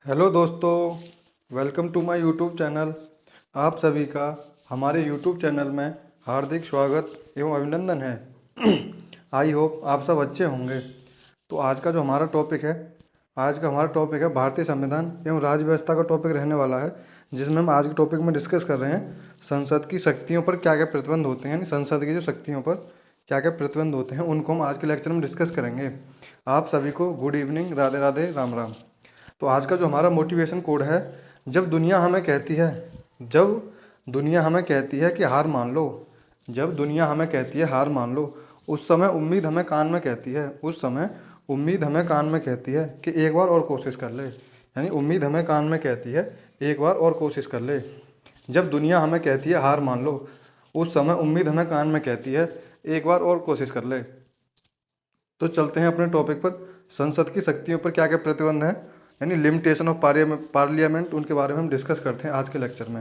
Hello दोस्तों, welcome to my YouTube channel. आप सभी का हमारे यूट्यूब चैनल में हार्दिक स्वागत एवं अभिनंदन है। आई होप आप सब अच्छे होंगे। तो आज का हमारा टॉपिक है भारतीय संविधान एवं राज्य व्यवस्था का टॉपिक रहने वाला है, जिसमें हम आज के टॉपिक में डिस्कस कर रहे हैं संसद की शक्तियों पर क्या क्या प्रतिबंध होते हैं, यानी संसद की जो शक्तियों पर क्या क्या प्रतिबंध होते हैं उनको हम आज के लेक्चर में डिस्कस करेंगे। आप सभी को गुड इवनिंग, राधे राधे, राम राम। तो आज का जो हमारा मोटिवेशन कोड है, जब दुनिया हमें कहती है जब दुनिया हमें कहती है कि हार मान लो, जब दुनिया हमें कहती है हार मान लो, उस समय उम्मीद हमें कान में कहती है, उस समय उम्मीद हमें कान में कहती है कि एक बार और कोशिश कर ले। यानी उम्मीद हमें कान में कहती है एक बार और कोशिश कर ले। जब दुनिया हमें कहती है हार मान लो, उस समय उम्मीद हमें कान में कहती है एक बार और कोशिश कर ले। तो चलते हैं अपने टॉपिक पर, संसद की शक्तियों पर क्या क्या प्रतिबंध हैं, यानी लिमिटेशन ऑफ पार्लियामेंट, उनके बारे में हम डिस्कस करते हैं आज के लेक्चर में।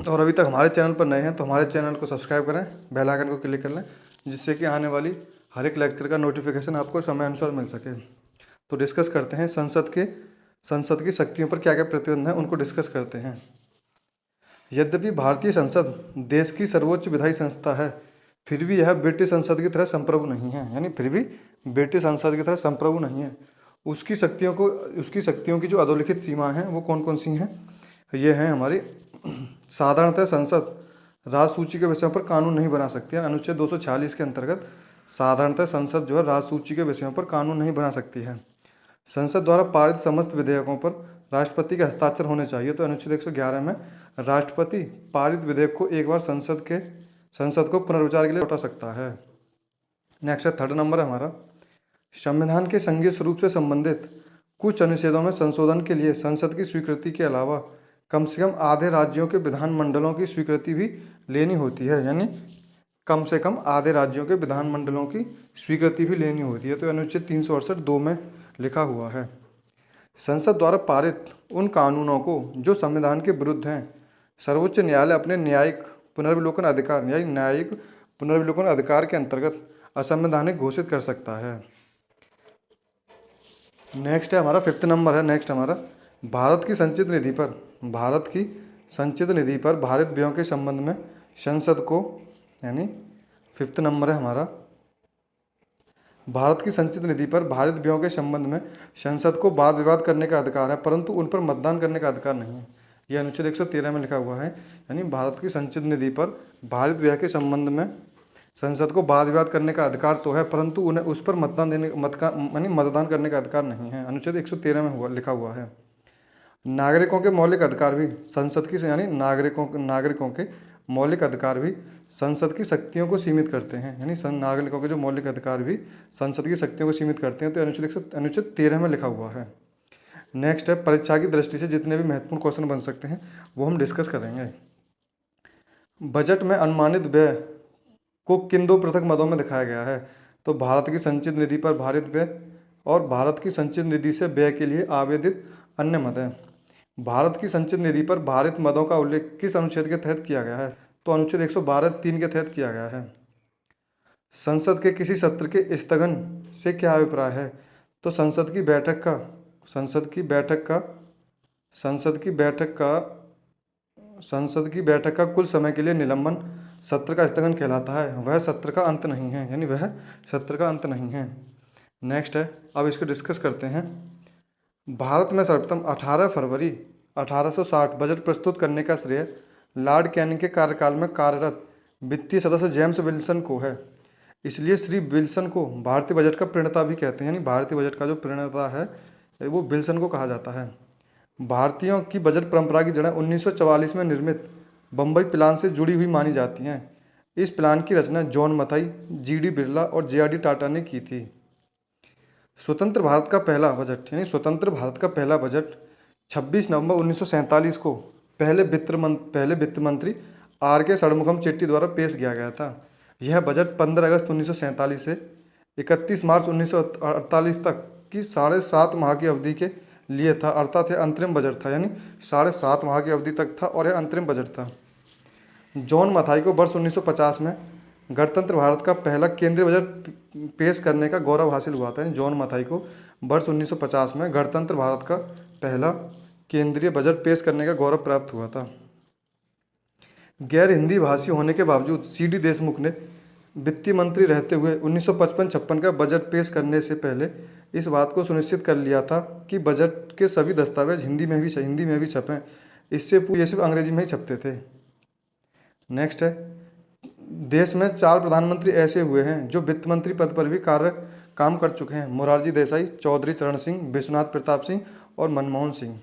और अभी तक हमारे चैनल पर नए हैं तो हमारे चैनल को सब्सक्राइब करें, बेल आइकन को क्लिक कर लें, जिससे कि आने वाली हर एक लेक्चर का नोटिफिकेशन आपको समय अनुसार मिल सके। तो डिस्कस करते हैं संसद की शक्तियों पर क्या क्या प्रतिबंध हैं, उनको डिस्कस करते हैं। यद्यपि भारतीय संसद देश की सर्वोच्च विधायी संस्था है, फिर भी यह ब्रिटिश संसद की तरह संप्रभु नहीं है। यानी फिर भी ब्रिटिश संसद की तरह संप्रभु नहीं है। उसकी शक्तियों की जो अधोलिखित सीमा हैं वो कौन कौन सी हैं? ये हैं हमारी, साधारणतः संसद राजसूची के विषयों पर कानून नहीं बना सकती है। अनुच्छेद 246 के अंतर्गत साधारणतः संसद जो है राजसूची के विषयों पर कानून नहीं बना सकती है। संसद द्वारा पारित समस्त विधेयकों पर राष्ट्रपति के हस्ताक्षर होने चाहिए। तो अनुच्छेद 111 में राष्ट्रपति पारित विधेयक को एक बार संसद को पुनर्विचार के लिए लौटा सकता है। नेक्स्ट है, थर्ड नंबर है हमारा, संविधान के संघीय स्वरूप से संबंधित कुछ अनुच्छेदों में संशोधन के लिए संसद की स्वीकृति के अलावा कम से कम आधे राज्यों के विधानमंडलों की स्वीकृति भी लेनी होती है। यानी कम से कम आधे राज्यों के विधानमंडलों की स्वीकृति भी लेनी होती है। तो अनुच्छेद 368(2) में लिखा हुआ है। संसद द्वारा पारित उन कानूनों को जो संविधान के विरुद्ध हैं, सर्वोच्च न्यायालय अपने न्यायिक पुनर्विलोकन अधिकार के अंतर्गत असंवैधानिक घोषित कर सकता है। नेक्स्ट है हमारा, फिफ्थ नंबर है नेक्स्ट हमारा, भारत की संचित निधि पर भारित व्ययों के संबंध में संसद को, यानी फिफ्थ नंबर है हमारा, भारत की संचित निधि पर भारित व्ययों के संबंध में संसद को वाद विवाद करने का अधिकार है, परंतु उन पर मतदान करने का अधिकार नहीं है। यह अनुच्छेद 113 में लिखा हुआ है। यानी भारत की संचित निधि पर भारित व्यय के संबंध में संसद को वाद विवाद करने का अधिकार तो है, परंतु उन्हें उस पर मतदान करने का अधिकार नहीं है। अनुच्छेद 113 में लिखा हुआ है। नागरिकों के मौलिक अधिकार भी संसद की, यानी नागरिकों के मौलिक अधिकार भी संसद की शक्तियों को सीमित करते हैं। यानी नागरिकों के जो मौलिक अधिकार भी संसद की शक्तियों को सीमित करते हैं। तो अनुच्छेद 13 में लिखा हुआ है। नेक्स्ट है, परीक्षा की दृष्टि से जितने भी महत्वपूर्ण क्वेश्चन बन सकते हैं वो हम डिस्कस करेंगे। बजट में अनुमानित व्यय को किन दो पृथक मदों में दिखाया गया है? तो भारत की संचित निधि पर भारित व्यय और भारत की संचित निधि से व्यय के लिए आवेदित अन्य मद है। भारत की संचित निधि पर भारित मदों का उल्लेख किस अनुच्छेद के तहत किया गया है? तो अनुच्छेद 112(3) के तहत किया गया है। संसद के किसी सत्र के स्थगन से क्या अभिप्राय है? तो संसद की बैठक का कुल समय के लिए निलंबन सत्र का स्थगन कहलाता है। वह सत्र का अंत नहीं है। यानी वह सत्र का अंत नहीं है। नेक्स्ट है, अब इसको डिस्कस करते हैं। भारत में सर्वप्रथम 18 फरवरी 1860 बजट प्रस्तुत करने का श्रेय लॉर्ड कैनिंग के कार्यकाल में कार्यरत वित्तीय सदस्य जेम्स विल्सन को है। इसलिए श्री विल्सन को भारतीय बजट का प्रणेता भी कहते हैं। यानी भारतीय बजट का जो प्रणेता है वो विल्सन को कहा जाता है। भारतीयों की बजट परंपरा की जड़ें 1944 में निर्मित बम्बई प्लान से जुड़ी हुई मानी जाती हैं। इस प्लान की रचना जॉन मथाई, जी.डी. बिरला और जे.आर.डी. टाटा ने की थी। स्वतंत्र भारत का पहला बजट 26 नवंबर 1947 को पहले वित्त मंत्री R.K. षणमुगम चेट्टी द्वारा पेश किया गया था। यह बजट 15 अगस्त 1947 से 31 मार्च 1948 तक की 7.5 माह की अवधि के लिए था, अर्थात यह अंतरिम बजट था। यानी 7.5 माह की अवधि तक था और यह अंतरिम बजट था। जॉन मथाई को वर्ष 1950 में गणतंत्र भारत का पहला केंद्रीय बजट पेश करने का गौरव हासिल हुआ था, जॉन मथाई को वर्ष 1950 में गणतंत्र भारत का पहला केंद्रीय बजट पेश करने का गौरव प्राप्त हुआ था। गैर हिंदी भाषी होने के बावजूद सी.डी. देशमुख ने वित्त मंत्री रहते हुए 1955-56 का बजट पेश करने से पहले इस बात को सुनिश्चित कर लिया था कि बजट के सभी दस्तावेज हिंदी में भी छपें। इससे पूर्व ये सिर्फ अंग्रेजी में ही छपते थे। नेक्स्ट है, देश में 4 प्रधानमंत्री ऐसे हुए हैं जो वित्त मंत्री पद पर भी काम कर चुके हैं। मोरारजी देसाई, चौधरी चरण सिंह, विश्वनाथ प्रताप सिंह और मनमोहन सिंह।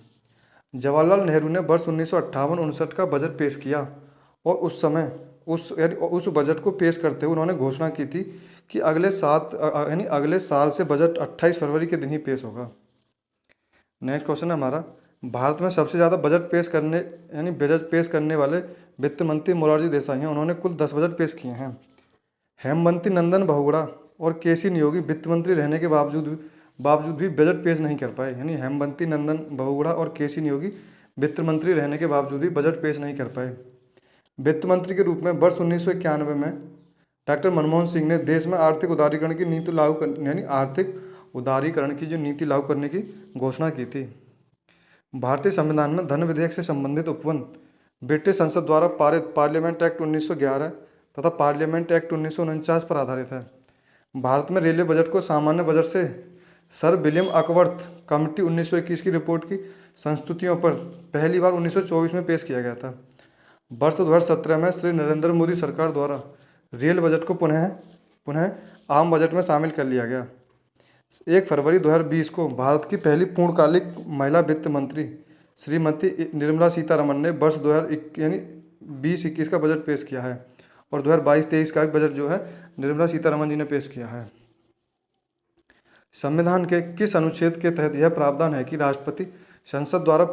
जवाहरलाल नेहरू ने वर्ष 1958-59 का बजट पेश किया और उस बजट को पेश करते हुए उन्होंने घोषणा की थी कि अगले साल से बजट 28 फरवरी के दिन ही पेश होगा। नेक्स्ट क्वेश्चन है हमारा, भारत में सबसे ज़्यादा बजट पेश करने वाले वित्त मंत्री मोरारजी देसाई हैं। उन्होंने कुल 10 बजट पेश किए हैं। हेमवंती नंदन बहुगुणा और केसी नियोगी वित्त मंत्री रहने के बावजूद भी बजट पेश नहीं कर पाए। हेमवंती नंदन बहुगुणा और केसी नियोगी वित्त मंत्री रहने के बावजूद भी बजट पेश नहीं कर पाए। वित्त मंत्री के रूप में वर्ष 1991 में डॉक्टर मनमोहन सिंह ने देश में आर्थिक उदारीकरण की नीति लागू करने की घोषणा की थी। भारतीय संविधान में धन विधेयक से संबंधित उपबंध ब्रिटिश संसद द्वारा पारित पार्लियामेंट एक्ट 1911 तथा पार्लियामेंट एक्ट 1949 पर आधारित है। भारत में रेलवे बजट को सामान्य बजट से सर विलियम अकवर्थ कमेटी 1921 की रिपोर्ट की संस्तुतियों पर पहली बार 1924 में पेश किया गया था। वर्ष 2017 में श्री नरेंद्र मोदी सरकार द्वारा रेल बजट को पुनः आम बजट में शामिल कर लिया गया। 1 फरवरी 2020 को भारत की पहली पूर्णकालिक महिला वित्त मंत्री श्रीमती निर्मला सीतारमण ने वर्ष 2020-21 का बजट पेश किया है और 2022-23 का बजट जो है निर्मला सीतारमण जी ने पेश किया है। संविधान के किस अनुच्छेद के तहत यह प्रावधान है कि राष्ट्रपति संसद द्वारा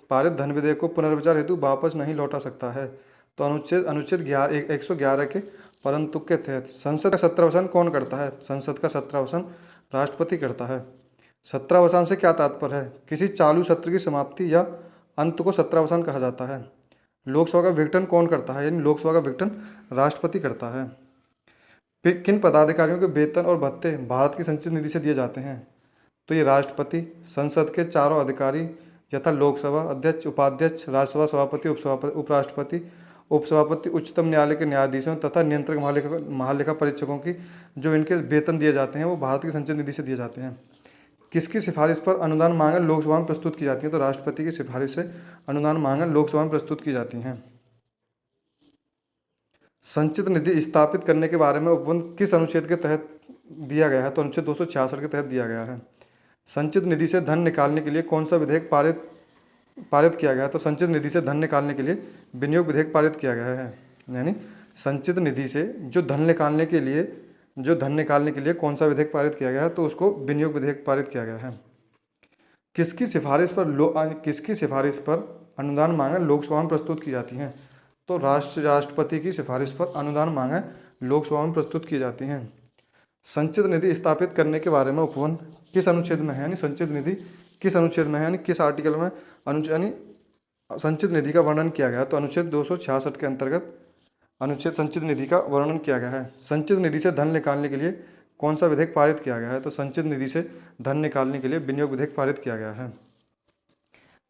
पारित धन विधेयक को पुनर्विचार हेतु वापस नहीं लौटा सकता है? तो अनुच्छेद 111 के परंतु के तहत संसद का सत्रावसान कौन करता है? संसद का सत्रावसान राष्ट्रपति करता है। सत्रावसान से क्या तात्पर्य है? किसी चालू सत्र की समाप्ति या अंत को सत्रावसान कहा जाता है। लोकसभा का विघटन कौन करता है? लोकसभा का विघटन राष्ट्रपति करता है। किन पदाधिकारियों के वेतन और भत्ते भारत की संचित निधि से दिए जाते हैं? तो ये राष्ट्रपति, संसद के चारों अधिकारी यथा लोकसभा अध्यक्ष, उपाध्यक्ष, राज्यसभा सभापति, उपसभापति, उच्चतम न्यायालय के न्यायाधीशों तथा नियंत्रक महालेखा परीक्षकों की जो इनके वेतन दिए जाते हैं वो भारत की संचित निधि से दिए जाते हैं। किसकी सिफारिश पर अनुदान मांगें लोकसभा में प्रस्तुत की जाती हैं? तो राष्ट्रपति की सिफारिश से अनुदान मांगें लोकसभा में प्रस्तुत की जाती हैं। संचित निधि स्थापित करने के बारे में उपबंध किस अनुच्छेद के तहत दिया गया है? तो अनुच्छेद 266 के तहत दिया गया है। संचित निधि से धन निकालने के लिए कौन सा विधेयक पारित किया गया है? तो संचित निधि से धन निकालने के लिए विनियोग विधेयक पारित किया गया है। संचित निधि से जो धन निकालने के लिए कौन सा विधेयक पारित किया गया है? तो उसको विनियोग विधेयक पारित किया गया है। किसकी सिफारिश पर अनुदान मांगें लोकसभा में प्रस्तुत की जाती हैं? तो राष्ट्रपति की सिफारिश पर अनुदान मांगें लोकसभा में प्रस्तुत की जाती हैं। संचित निधि स्थापित करने के बारे में उपबंध किस अनुच्छेद में है? संचित निधि किस अनुच्छेद में है? किस आर्टिकल में संचित निधि का वर्णन किया गया है? तो अनुच्छेद 266 के अंतर्गत संचित निधि का वर्णन किया गया है। संचित निधि से धन निकालने के लिए कौन सा विधेयक पारित किया गया है? तो संचित निधि से धन निकालने के लिए विनियोग विधेयक पारित किया गया है।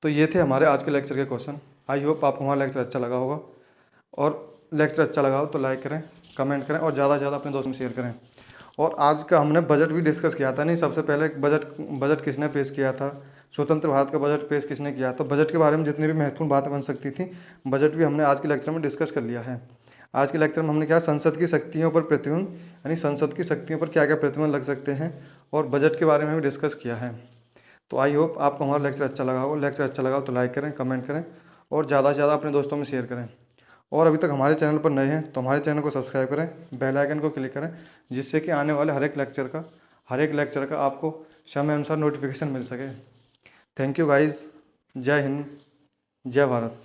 तो ये थे हमारे आज के लेक्चर के क्वेश्चन। आई होप आपको हमारा लेक्चर अच्छा लगा होगा, और लेक्चर अच्छा लगा हो तो लाइक करें, कमेंट करें और ज़्यादा से ज़्यादा अपने दोस्तों में शेयर करें। और आज का हमने बजट भी डिस्कस किया था। सबसे पहले बजट किसने पेश किया था, स्वतंत्र भारत का बजट पेश किसने किया था, बजट के बारे में जितनी भी महत्वपूर्ण बातें बन सकती थी बजट भी हमने आज के लेक्चर में डिस्कस कर लिया है। आज के लेक्चर में हमने क्या संसद की शक्तियों पर प्रतिबंध संसद की शक्तियों पर क्या क्या प्रतिबंध लग सकते हैं और बजट के बारे में भी डिस्कस किया है। तो आई होप आपको हमारा लेक्चर अच्छा लगा हो। लेक्चर अच्छा लगा हो तो लाइक करें, कमेंट करें और ज़्यादा से ज़्यादा अपने दोस्तों में शेयर करें। और अभी तक हमारे चैनल पर नए हैं तो हमारे चैनल को सब्सक्राइब करें, बेल आइकन को क्लिक करें, जिससे कि आने वाले हर एक लेक्चर का आपको समय अनुसार नोटिफिकेशन मिल सके। Thank you guys. जय हिंद, जय भारत।